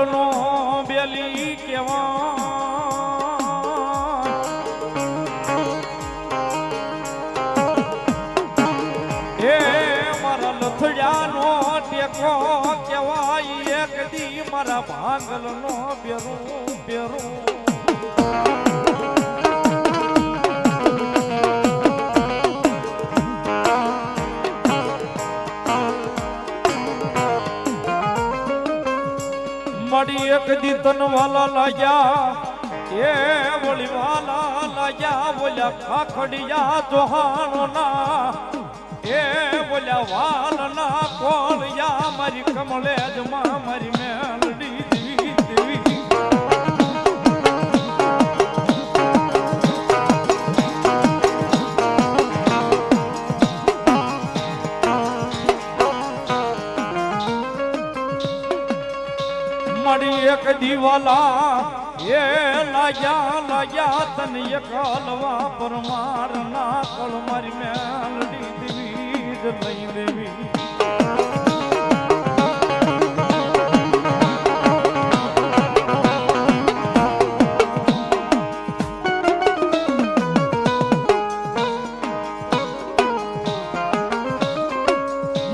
નો બેલી કેવા એ મારા લથડિયાનો ટેકો કેવાય એક દી મારા ભાંગલ નો બેરું બેરું મળી એક દી તન વાલા લાગ્યા એ વળી વાલા લાગ્યા બોલ્યા ખાખડિયા જોહાણો ના એ બોલ્યા વાલ ના કોળિયા મારી કમળે જમા મારી મેલડી દેવી દેવી મળી એક દીવાલા એ લાગ્યા તને એક હલવા પરમાર ના કળ મારી મેલડી દેવી જ લઈ દેવી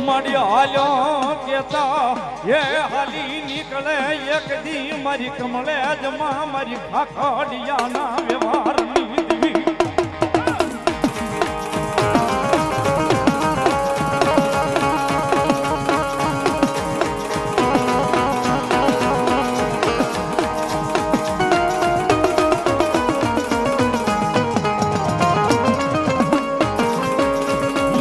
મળી હાલ્યો કેતા એ હાલી નીકળે એક દી મારી કમળે જમા મારી ખાખડિયા ના વ્યવહાર ની દેવી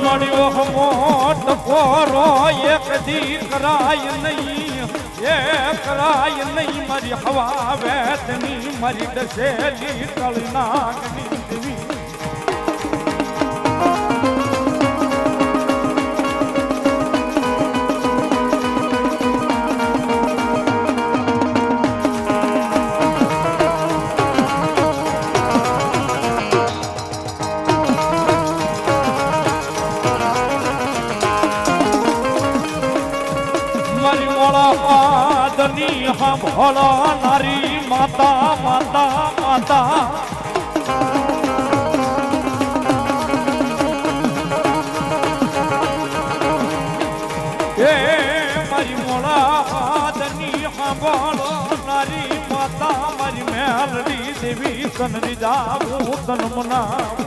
મળ્યો મોટ કોરો એક દી કરાય નહીં એ કરાય નહીં મારી હવા વેતની મારી દસેલી કળનાગની દેવી આદની સાંભળો નારી માતા માતા માતા એ મારી મોળા આદની સાંભળો નારી માતા મારી મેલડી દેવી તન રીજા તન મના